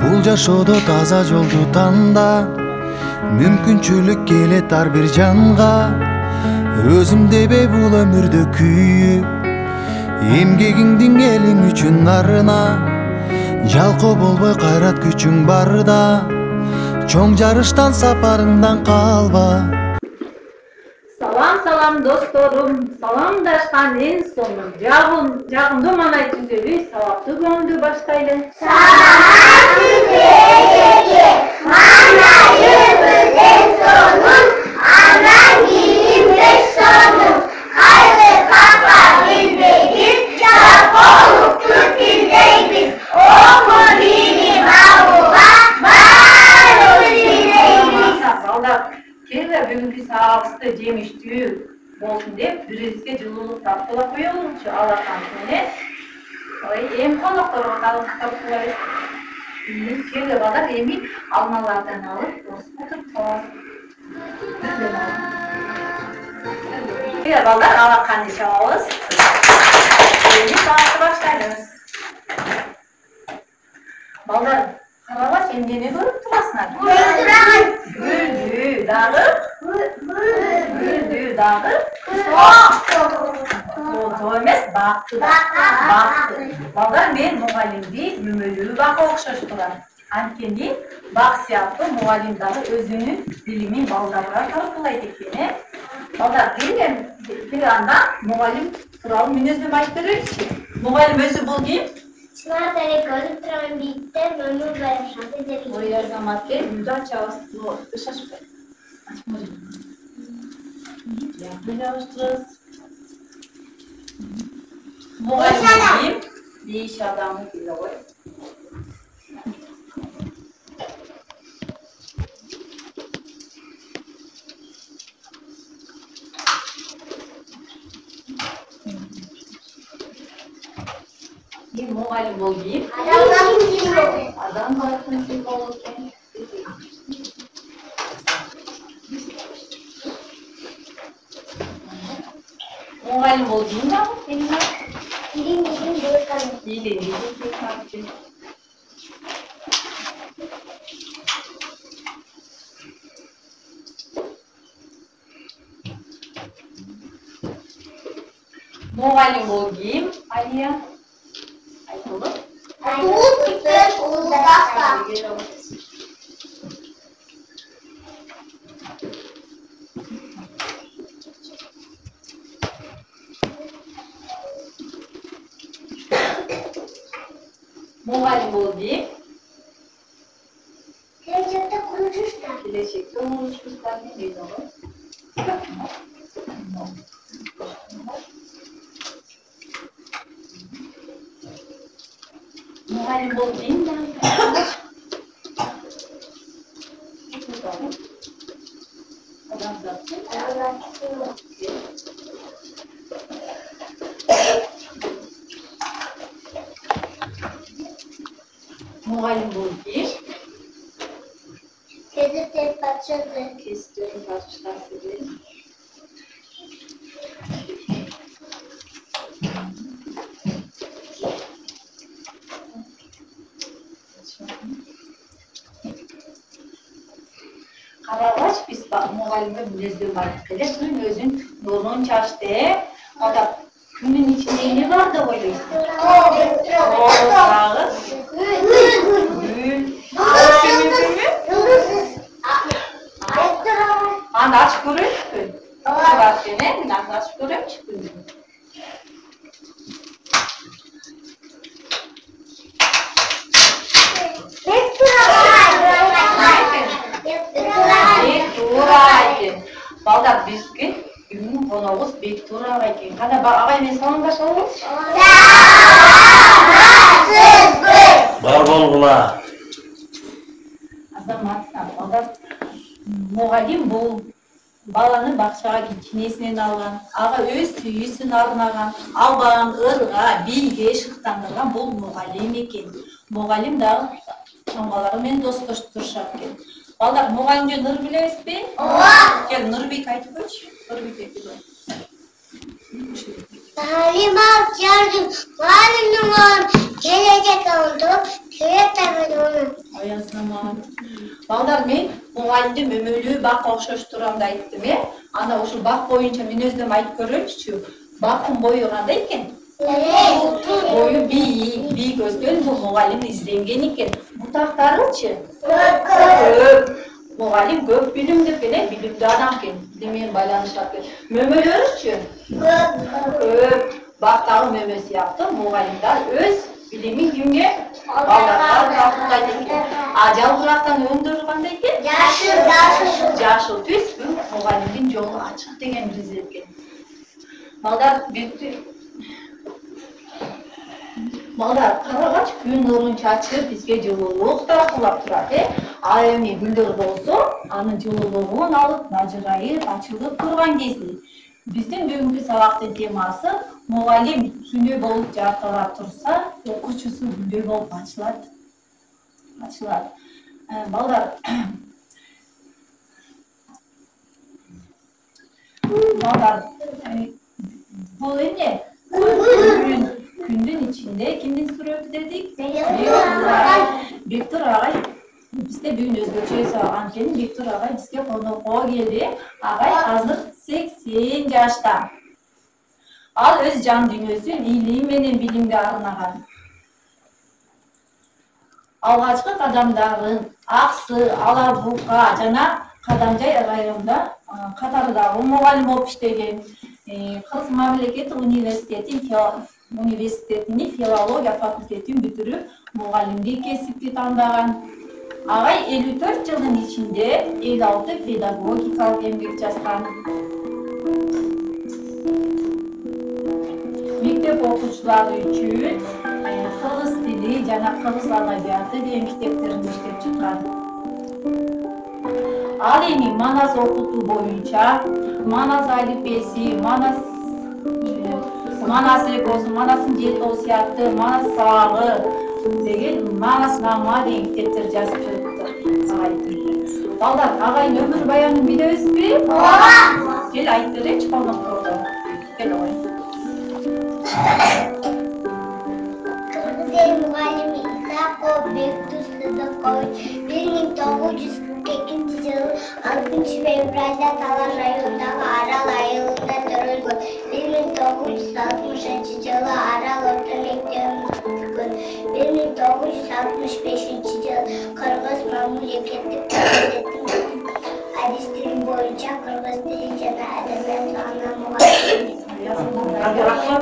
Бул жашоодо таза жолду танда, мүмкүнчүлүк келет ар бир жанга. Өзүм дебей бул өмүрдө күйүп, эмгегиңдин элиң үчүн арына. Жалкоо болбой кайрат күчүң барда, чоң жарыштан сапарыңдан калба. Салам досторум, саламдашкан эң соңу жагымдуу маанай түзөлүү сабаптуу көңүлдүү баштайлы. Салам түзөлүүгө маанайыбыз эң соңу, андан кийин беш соңу. Кайсы капка билбейбиз, жалкоолукту билбейбиз. Оңу билим алууга баарын билейбиз. Балдар, келе бүгүнкү сабагыбызды жемиштүү болсун деп бирибизге жылуулук тартып коелучу алакан менен. Эми конокторго дагы тартуулайбыз. Келе балдар, эми алмалардан алып отыруп калабыз. Келе балдар, алаканды чабабыз. Эми сабакты баштайбыз. Балдар, карабач, эмнени көрүп турасыңар? Гүлдү дагы. Тоо эмес, бакты. Балдар, мен мугалимди өмөлүү бакка окшош турам. Анткени бак сыяктуу мугалим дагы өзүнүн билимин балдарга тартуулайт экен. Балдар, бир анда мугалим тууралуу мүнөздөмө айтып беребизчи? Мугалим өзү бул ким? Смотри, көрүп турам биттер, өмүр байым шанты деп. Ой, Азамат, гүлдү ачабыз. Ышашпай. Ачма жок. Гүл жабыштырабыз. Мугалим ким? Беш адамы келе кой. Мугалим бул ким? Адамдардын символу экен. Мугалим бул ким да? Мугалим бул ким? Алия. Айтылды. Мугалим бул ким? Келечекте конкурстар. Келечекте конкурстар дейт го. Мугалим бул ким да? Мугалим бул ким? Кезектен патшасы. Кезектен патшасы дейт. Карабач, биз мугалимге мүнөздөмө айтып келет. Өзүн нурун чачты. Ата күнүн ичинде эмне бар деп ойлойсуң? Аны ачып көрөйүнчү. Бар экен, мен аны ачып көрөмчү күндү. Балдар, бизге бүгүн коногубуз Бектур агай экен. Кана агай менен саламдашалыбыз. Бар болгула. Азаматсан, балдар, мугалим бул баланы бакчага кичинесинен алган, ага өз сүйүүсүн арнаган, албаган ырга, билге шыктандырган бул мугалим экен. Мугалим дагы чоңгалары менен достош турушат экен. Балдар, мугалимге Нур билебизби? Ооба. Кел, Нурбек айтып койчу. Нурбек айтып кой. Талимат жардым, muhallimden gelecek oldu. Köye tabii onu. Аязаман. Балдар, мен мұғалімді мөмөлүү бак окшоштурамды айттым, Ана ошо бак боюнча мен өздөм айтып көрөйүнчү. Бактын бою кандай экен? Бою бийик өскөн, бул мұғалим изденген экен. Бутактарычы? Көп. Мұғалим көп билимдүү экен, билимдүү адам экен. Биленмен байланышат экен. Мөмөлөрүчү? Көп. Бактагы мөмө сыяктуу мұғалимдар өз билимин кимге? Балдарга тартуулайт экен. Жалбырактан өндөрү кандай экен? Жашыл түс. Мұғалимдин жолу ачык деген биз экен. Балдар карагач күн нурун чачып бизге жылуулук таратуулап турат, Ал эми гүлдөр болсо, анын жылуулугун алып, нажырайып, ачылып турган кезде биздин бүгүнкү сабактын темасы мұғалим күнөө болуп жаркырап турса, окуучусу гүлдөй болуп ачылат. Балдар, бул эмне? Күндүн ичинде кимдин сүрөтү дедик? Бектур агай бизде бүгүн өзгөчө анткени Бектур агай бизге конокко келди. Агай азыр 80 жашта. Ал өз жан дүйнөсүн илим менен билимге арнаган. Алгачкы кадамдарын Аксы, Ала Бука жана Кадамжай районунда катардагы мұғалим болуп иштеген. Кыргыз мамлекеттик университетинин филология факультетин бүтүрүп, мұғалимдик кесипти тандаган. Агай 54 жылдын ичинде 56 педагогикалык эмгек жазган. Мектеп окуучулары үчүн кыргыз тили жана кыргыз адабияты деген китептерин иштеп чыккан. Ал эми манас окутуу боюнча манас алифбеси, манас экосу, манастын жетоо сыяктуу, манас сагы деген манаснама деген китептер жазып чыкты. Балдар, агайдын өмүр баянын билебизби? Ооба. Кел айтып беречи коноктордо. Кел ой. Кыргыз эл мугалими Исаков Бектур Сыдыкович 1942 жылы 6 февралда Талас районундагы Арал айылында төрөлгөн. 1960 жылы Арал орто мектебин бүткөн. 1965 жылы Кыргыз мамлекеттик комитетинин адистиги боюнча кыргыз тили жана адабияты ана мугалими.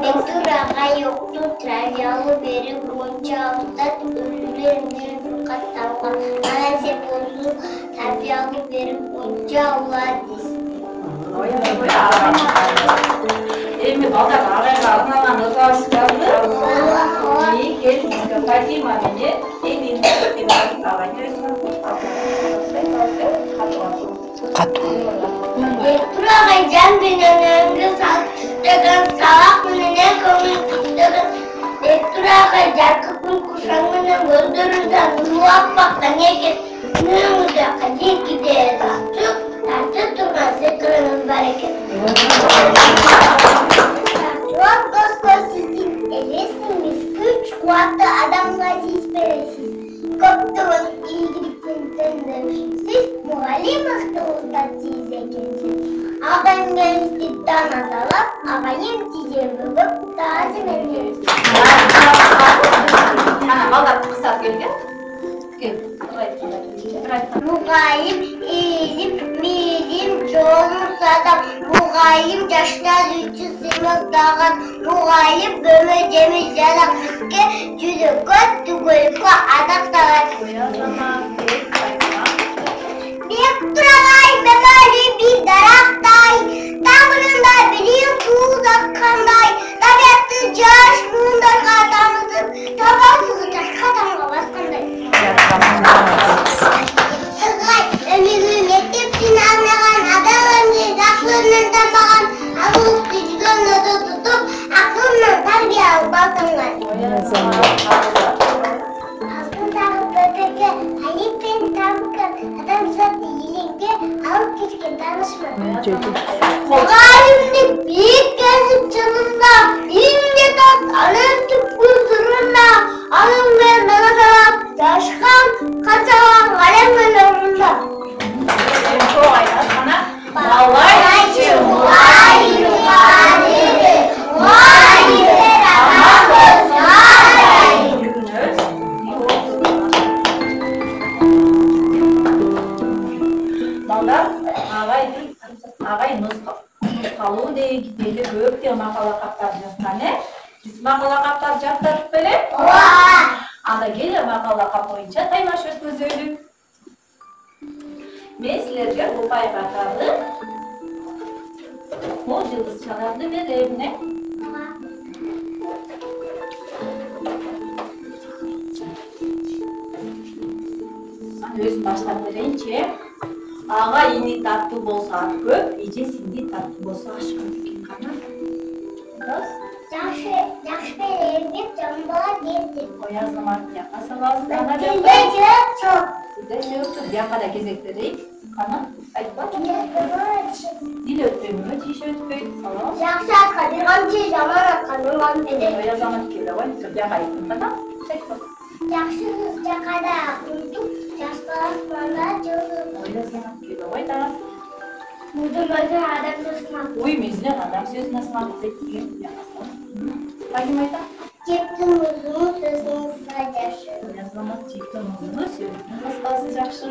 Бектур агай окутуу травиялуу берүү боюнча устат өлүлөр менен катталган. Анан болсу тарбиялуу берүү боюнча уладис. Эми балдар агайга арналган ыкабызды. Кел Фатима менен Бектур агай жан дүйнөнү салыштырган сабак менен көңүл күчтөгөн. Бектур агай жаркы күн кушаң менен көздөрүндө нурлап баккан экен. Күнүңүздө кадимки тартып турган секиреңиз бар экен. Сиздин элесиңиз күч кубатты адамга сиз бересиз. Көптөгөн ийгиликтерден сиз мугалим устатсыз экенсиз. Агайыңызды тана салап, агайым тиже бөгөп таазим этебиз. Балдар кысап келген. Мугалим илим, милим, жолун садап, мугалим жаштар үчүн сыймылдаган, мугалим көмө жемиш жалак бизге жүзөккө түгөлгө адакталат. Бектур агай мемори бир дарактай, тамырында бирин туз аккандай, табиятты жаш муундарга тамызып, табансыз жашка тамга баскандай. Сыгай өмүрү мектептин алмаган, адамды жакшылыгынан тамаган, алыпты жүргөндө тутуп, акылынан тарбия алып балтынган. Алтындагы бөбөккө алиппен табыккан, адамзатты илимге алып кеткен таанышман. Мугалимдик бийик кесип чынында, илимге тат, анын түпкү сырына, анын менен жашкан канча gideli köp makala kaptar жазган, Биз макала каптап жаттадык беле? Ооба. Анда келе макала кап боюнча таймаш өткөзөлү. Мен силерге Упай катары Мо жылдызчаларды берем, не? Өзüm baştan vereyince, ağa ini tatlı bolsa at köp, ece sindi tatlı bolsa aş köp eкен kana. Biraz Жакшы берем деп жамбала берди. Oya zaman yaka salası kana Бизде yapar. жок жок. Sizde şey yoktur, yaka da gezek vereyim. Kana, aytpa. Dil ötmüyor, çiş ötmüyor, salam. Жакшы аткан жаман аткан берем. Oya zaman kele var, yaka yıkın kana. Çek bak. Жакшы кыз жакада курдук, жаш баласында жолдук. Oya zaman kele var da. Мудун өзү адам сынап. Uy müzine adam sözüne sınav ettiğin yakası. Bakayım ayta. Кептин музунун сөзүн сыйдашы. Oya zaman çektim onu, sözünü kıskası жақшы.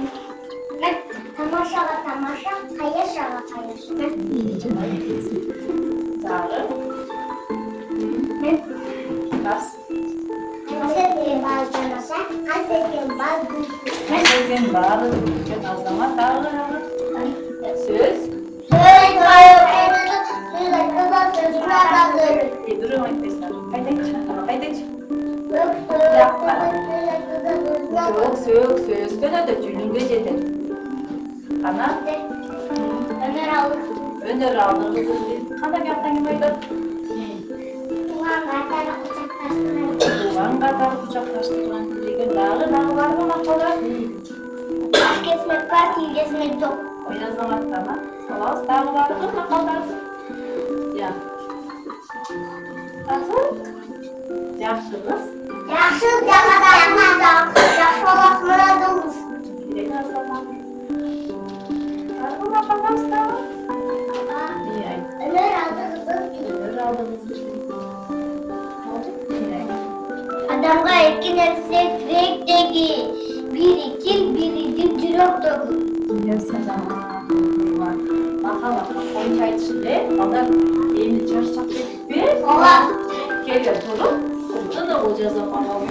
Тамашаға тамаша, каяшаға каяш. Зары. Раз. Касетке баздамаса, касетке баздым. Sen bağlı dururken azlama dağılır. Söz. Söz koyup, söz hakkında sözüne bakır. Durun arkadaşlar. Haydi. Yapma. Söz hakkında sözüne bakır. Söz. Dönede cülünde cedir. Ana. Ömer alır. Önder aldığımız Ana bir yaptan yemeğidir. Tuğan kartara kucaklaştıran. Tuğan kadar kucaklaştırılan dilegen dağı var mı makalar? Taş kesmek var, til kesmek yok. O yazan sana. Salas dağı var mı makalar? Ya. Nasıl? Yaxşınız. Yaxşı yaxşı yaxşı olasınız. Direkt azalma. Var mı makalar? İyi. Ömer aldı kızım. Önder aldığımız Adamga iki nerse direkteki biri kil, biri dip jiroktaki. Bakalım, oyuncu içinde adam elini çarşaf edip Ola. geliyor durum. Burada da o ceza falan.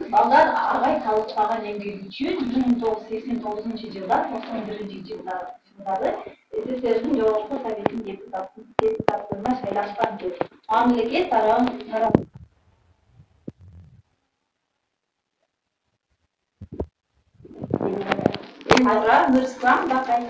Балдар ағай талықпаған еңбек үшін 1989 жылдан 91 жылдары СССР-дің жогорку советтин депутаттыгына шайлашкан. Мамлекет тарабынан Азра Нурислам Бакай.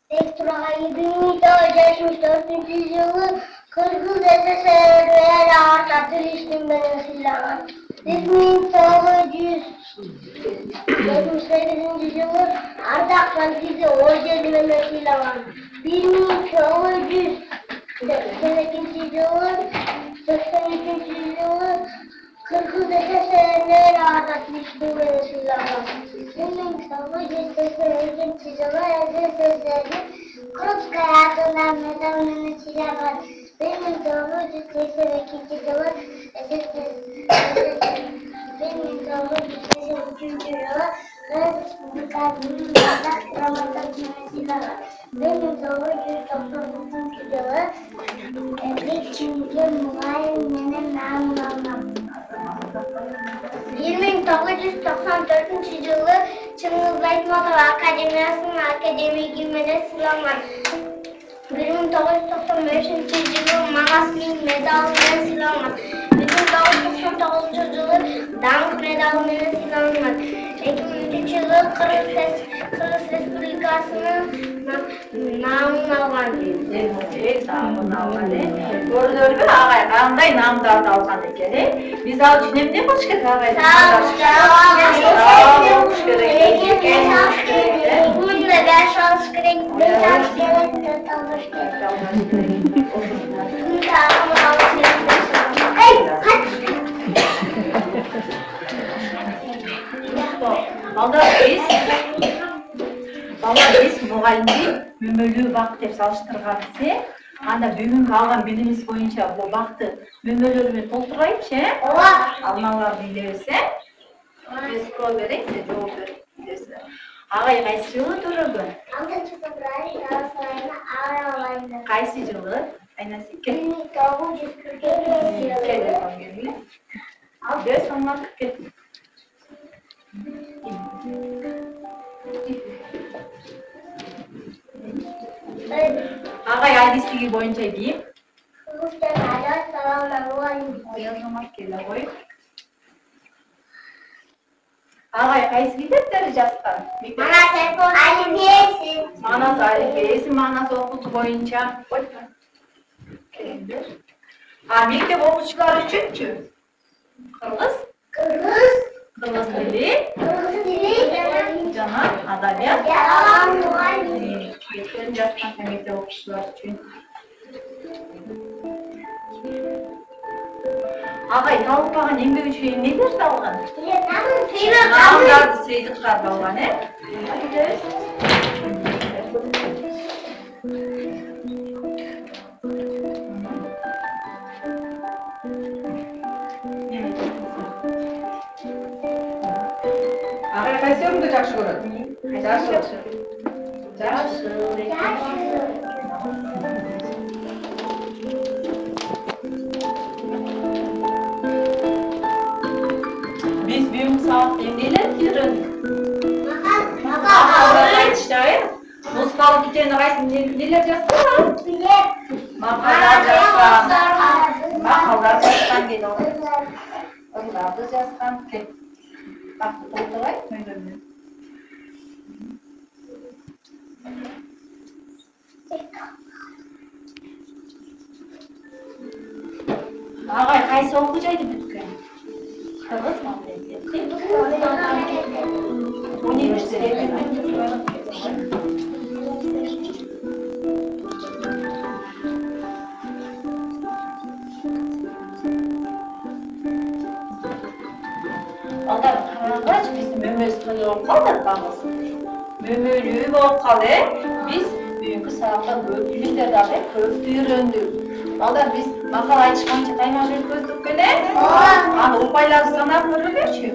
Tektura'yı 1974 yılı Kırgız SSR'ye artatır içtim benim silahım. 1978 yılı Ardak Santizi Orjelime silahım. 1982 yılı 83 yılı Kırgız SSR'ye artatır içtim benim silahım. 1983 yılı SSR'ye Крупская атомная медовая силовая. 1982 yılı 1993 yılı Respublikasının Bazak Dramatik Mühendisliği 1999 yılı Ebrik Çünkü Muayyene'nin namına 1994 yılı Çınız Aytmatova Akademiyası'nın akademik ilmede silahlar 1995 yılı Magasmin medalına silahlar 1999 yılı Dank medalına silahlar 2003 yılı Kırgız Respublikası'nın namına algan Gördünüz mü ağay qanday namdарды алған екен Biz al үшін эмне кылыш керек ağay? Biz мұғалімді мөмөлүү бак деп салыштырганбыз, анда бүгүнкү алган билимибиз боюнча бул бакты мөмөлөр менен толтурайыкчы, алмаларды илебиз, биз көп берейик, сен жооп бересиз. Агай кайсы жылы төрөгөн? 6 fevral Galatasaray'ın Ağrı Кайсы жылы? Айнасы кел. 1947 yılı. Бес сомга кет. Агай айдистиги боюнча дейм. Агай кайсы китептерди жазган? Манас алифбеси, манас окутуу боюнча. Мектеп окуучулары үчүнчү? Кыргыз тили жана адабият. Китептерин жазган мектеп окуучулары үчүн. Агай талыкпаган эмгек үчүн эмнелерди алган? Намдарды, сыйдыктарды алган, Агай кайсы өрүмдү жакшы көрөт? Жашыл. Biz бүгүнкү сабакта эмнелерди үйрөндүк? Музыкалык китебине кайсы нелер жазган? Макалдар жазган дейт ал. Ырларды жазган. Бакты толтурайык мөйдөнү. Агай кайсы окуу жайды бүткөн? Кыргыз мамлекети. Университет. Алар карагач биздин мөмөлүбүз кандай болуп калды багыз. Мөмөлүү болуп калды. Биз бүгүнкү сабакта көп билимдерди алып, көп үйрөндүк. Алар биз макал айтыш боюнча таймаш өткөздүк беле? Аны упайларды санап көргүлөчү.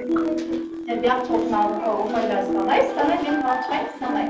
Бияк топуна упайларды санайбыз, мен алчайм санайм.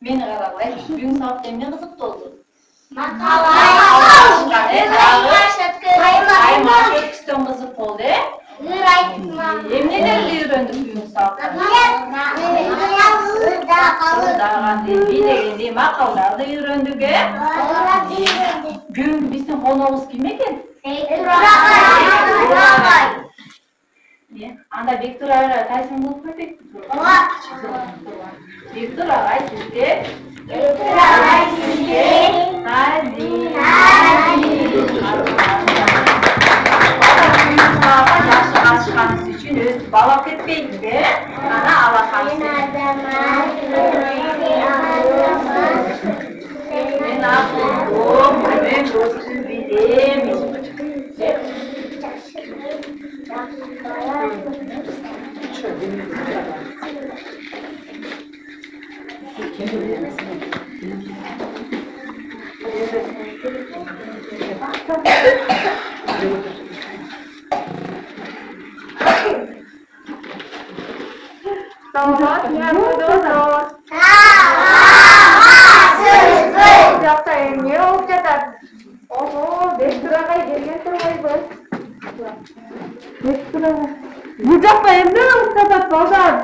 Meni qarag'ay, bugun soatda emne qiziq bo'ldi? Maqala. Ay, ma'lumot qiziq bo'ldi. Ыр айтма. Эмнелерди үйрөндүк бүгүн сабакта? Ырдаган. Бийлегенди, макалдарды үйрөндүк, Бүгүн биздин коногубуз ким экен? Анда Бектур агайга тайсын болуп кетек. Бектур агай сизге жакшы катышканыңыз үчүн өзү балап кетпейби, ана алакансыз. Мен акылдуу, мен өзү билем. Emne olup жатат? Бектур агай келген турбайбы? Бектур агай. Бул жакта эмне болуп жатат, балдар?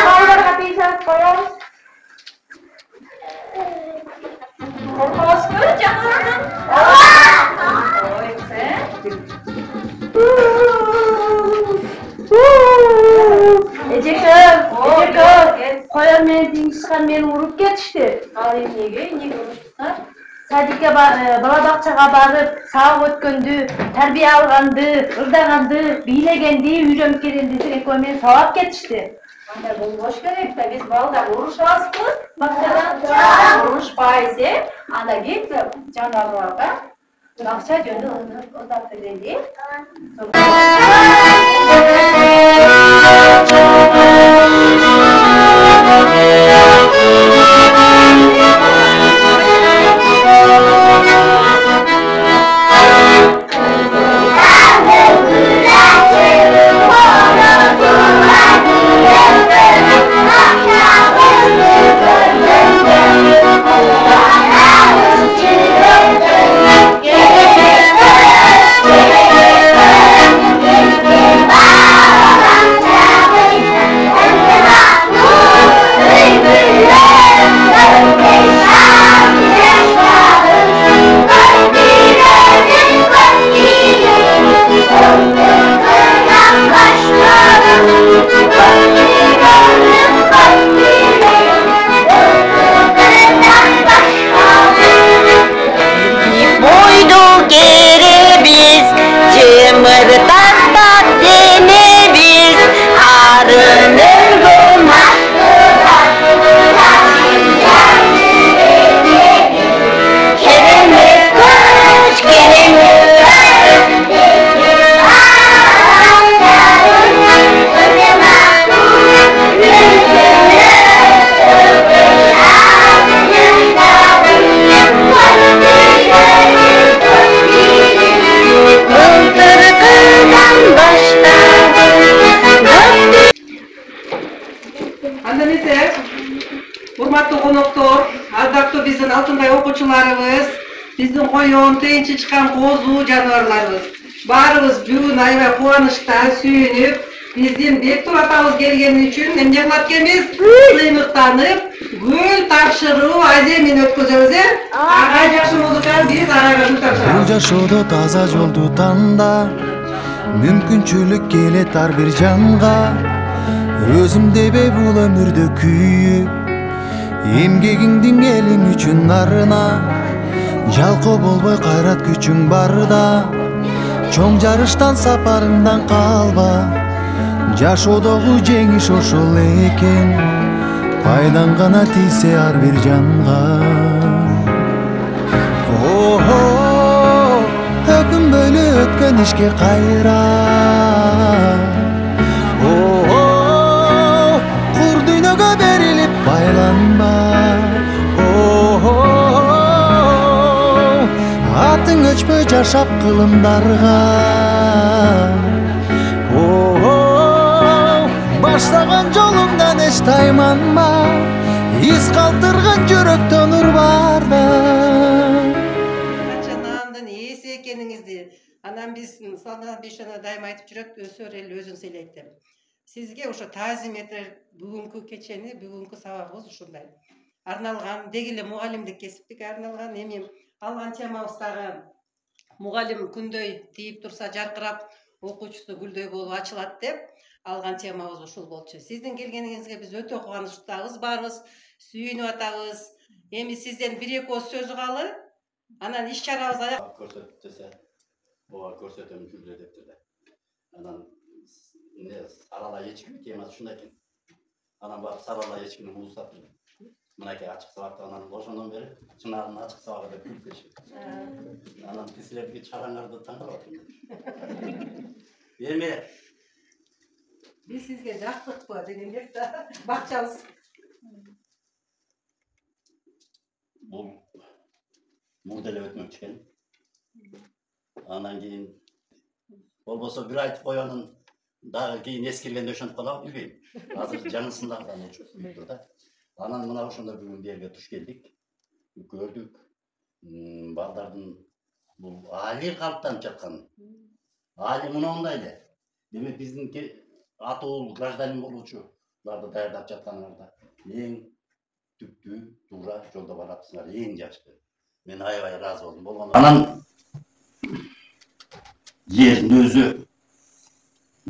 Балдарга тийшерт коебуз. Коркобузбу жаңырдан? Эжекем, кояр менен тиңишкан мени уруп кетишти. Ал эмнеге уруштуңар? Садикке бала бакчага барып, сабак өткөндү, тарбия алганды, ырдаганды, бийлегенди үйрөнүп келгенди экөө мени сабап кетишти. Анда болбош керек да, биз балдар урушабызбы? Бакчадан урушпайбыз, анда кеп жаныбарларга бакча жөнүндө ырдап берели. Урматтуу коноктор, ардактуу биздин алтындай окуучуларыбыз, биздин коён, тейинчи чыккан козу жаныбарларыбыз. Баарыбыз бүгүн аябай кубанычта, сүйүнүп, биздин Бектур атабыз келгени үчүн эмне кылат экенбиз? Сыймыктанып, гүл тапшыруу аземин өткөзөбүз, Ага жакшы музыканы биз арага гүл тапшырабыз. Бул жашоодо таза жолду танда, мүмкүнчүлүк келет ар бир жанга. Өзүм дебей бул өмүрдө күйүп, эмгегиңдин элиң үчүн нарына. Жалкоо болбой кайрат күчүң барда, чоң жарыштан сапарыңдан калба. Жашоодогу жеңиш ошол экен, пайдаң гана тийсе ар бир жанга. Өкүнбөйлү өткөн ишке кайра. Кур дүйнөгө берилип байланба. Атың өчпөй жашап кылымдарга. Баштаган жолуңдан эч тайманма. Из калтырган жүрөктөн нур барда. баланын ээси экениңизди. Анан биз Салтанат Бейшанова дайыма айтып жүрөт, өсөр эл өзүн сыйлайт деп. Сизге ошо таазим этер бүгүнкү кечени, бүгүнкү сабагыбыз ушундай. Арналган, деги эле мугалимдик кесиптикке арналган, эми алган темабыз дагы мугалим күндөй тийип турса жаркырап, окуучусу гүлдөй болуп ачылат деп алган темабыз ушул болчу. Сиздин келгениңизге биз өтө кубанычтабыз, барыбыз сүйүнүп атабыз. Эми сизден бир-эки ооз сөзү калы, анан иш-чарабыз аяк көрсөтсө, ооба көрсөтөм жүгүрө дептир да. Анан сарала ечки темасы ушундай экен. Анан барып сарала ечкини уустап мынакей ачык сабакта анан ошондон бери чынагын ачык сабагы деп күлүп кетишет. Анан силердики чараңарды таң калып атам. Эми биз сизге жактыкпы дегендер да бакчабыз. Бул мурда эле өтмөкчү экен. Анан кийин болбосо бир айтып коюунун дагы кийин эскергенде ошентип калабы билбейм. Азыр жаңысын дагы учуп да. Анан мына ошондой бүгүн берге туш келдик. Көрдүк. Балдардын бул али калыптанып жаткан. Али мындай эле. Демек биздин атуу гражданин болуучуларды даярдап жатканыңарда эң түптүү, туура жолдо баратсыңар, эң жакшы. Мен аябай ыраазы болдум. Анан жердин өзү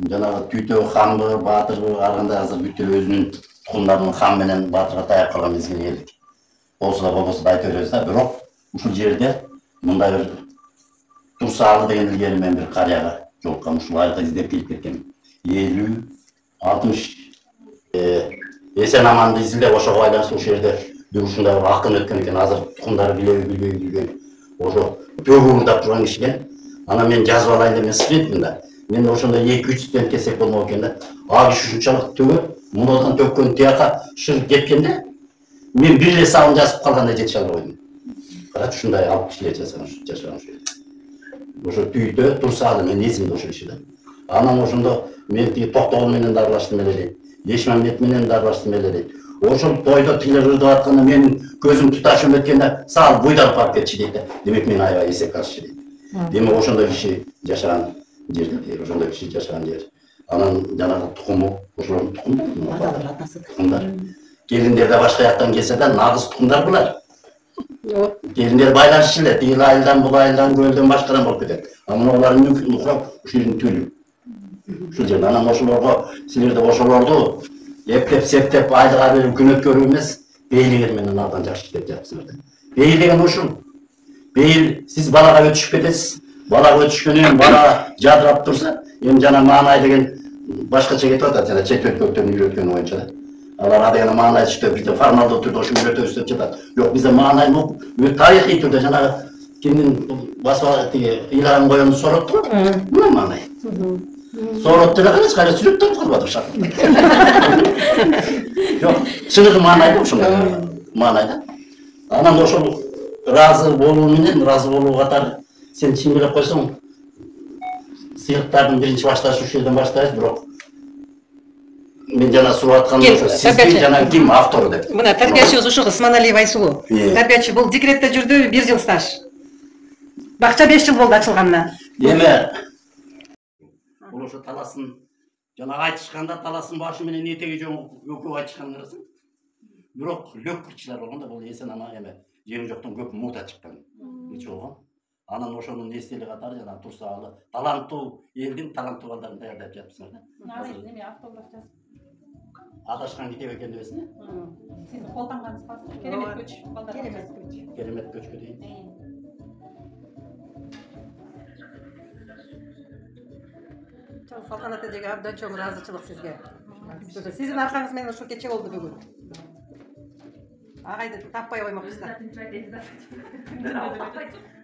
жанагы Түйтө ханбы, баатырбы, ар кандай азыр бүт эле өзүнүн тукумдарынын хан менен баатырга таяп калган мезгил келдик. Болсо да болбосо да айта беребиз да, бирок ушул жерде мындай бир Турсаалы деген илгери мен бир карыяга жолуккам, ушул айылга издеп келип кеткем. 50-60 эсен аманды изилдеп ошого байланыштуу ушул жерде бир ушундай бир акын өткөн экен. Азыр тукумдары билеби билбейби ошо төгү ырдап турган киши экен. Анан мен жазып алайын деп мен студентмин да. Мен ошондо 2-3 студент келсек болмок экен да. А киши ушунчалык төгө, мунадан төккөн тияка шыр кеткенде мен бир эле сабын жазып калгандай жете албай койдум. Карачы ушундай алып кишилер жашаган ошо. Ошо Түйтө, Турсаалы мен эсимде ошол киши да. Анан ошондо мен тиги Токтогул менен да аралаштым эле дейт. Ешмамбет менен да аралаштым эле дейт. Ошол тойдо тигилер ырдап атканда менин көзүм туташып өткөндө сал буйдалып барып кетчи дейт да. Демек мен аябай эсеп каршы дейт. Демек ошондой киши жашаган жерде, ошондой киши жашаган жер. Анан жанагы тукуму, ошолордун тукумдар. Келиндер да башка жактан келсе да нагыз тукумдар булар. Келиндер байланышчу эле, тигил айылдан, бул айылдан, көлдөн башкадан болуп кетет. А мына алардын мүмкүн урап ушул жердин төлү. Ушул жерде анан ошолорго силерде ошолорду эптеп септеп айылга берип күн өткөрүү эмес, бейлигер менен алдан жакшы иштеп жатсыңар да. Бейил деген ушул. Бейил сиз балага өтүшүп кетесиз. Балага өтүшкөндөн бала жадырап турса, эми жана маанай деген башкача кетип атат, жана чет өлкөлөрдөн үйрөткөн боюнча да. Алар деген маанай түштө бизде формалдуу түрдө ошо үйрөтөбүз деп жатат. Жок, бизде маанай тарыхый түрдө жанагы кимдин басып тиги ыйлаган коёнду соротту. Мына маанай. Соротты да кайсы кайра сүрөт тартып калып атыр шартында. Жок, чыныгы маанай ошондой маанай да. Анан ошол ыраазы болуу менен, ыраазы болуу катары сен чимилеп койсоң, сыйлыктардын биринчи башташы ушул жерден баштайбыз, бирок мен жана сурап атканда ошо сизге жана ким автору деп. Мына тарбиячыбыз ушул Усманалиева Айсулуу. Тарбиячы бул декретте жүрдү 1 жыл стаж. Бакча 5 жыл болду ачылганына. Эми бул ошо таласын жана айтышканда таласын башы менен этеги жоң өкүп айтышканын карасаң. Бирок лөккүрчүлөр болгондо бул эсен ана эме жери жоктон көп мурда чыккан. Нече болгон. Анан ошонун эстелиги катары жана Турсаалы таланттуу элдин таланттуу балдарын даярдап жатыпсыңар да. Азыр неме автограф жазып. Адашкан китеп экен дебесиң. Сиздин колтонгонуңуз бар. Керемет көч балдар. Керемет көчкө дейин. Салтанат эжеге абдан чоң ыраазычылык сизге. Сиздин аркаңыз менен ушул кече болду бүгүн. Агайды таппай коймокпуз да.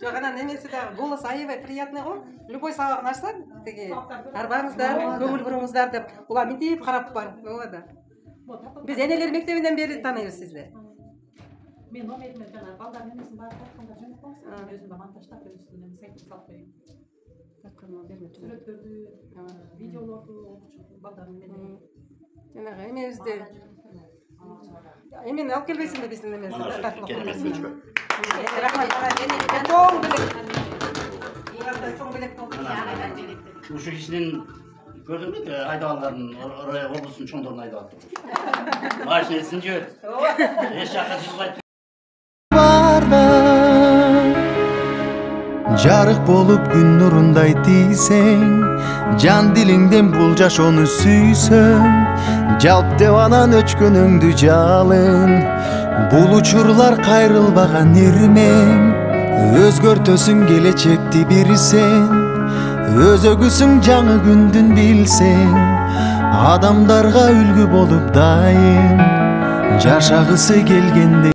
Жок, анан эмеси да голос аябай приятный го. Любой сабагын ачсаң, тиги арбаңыздар, көңүл буруңуздар деп улам мынтип карап бар. Ооба да. Биз энелер мектебинен бери тааныйбыз сизди. Мен номериме жана балдардын эмесин барып атканда жөнөп коесуң. Өзүм да монтаждап өзүмдүн сайтымды салып коеюн. Сүрөттөрдү, видеолорду окучу балдардын менен. Жанагы эмебизди эмени алып келбейсиңби биздин эмесин? Керемет көчкө. Рахмат. Biraz çok bilek oldu. Uşu kişinin gördün mü aydalanların oraya olursun çoğundan aydalandı. Maaşın etsince öt. Eşyaka çıkmayı Barda Жарык болуп күн нурундай тийсең, жан дилиңден булжаш onu сүйсөң, жалп деп анан өчкөнүңдү жалын, бул учурлар кайрылбаган ирмең, өзгөртөсүң келечекти бир сен, өзөгүсүң жаңы күндүн билсең, адамдарга үлгү болуп дайым, жашагысы келгенде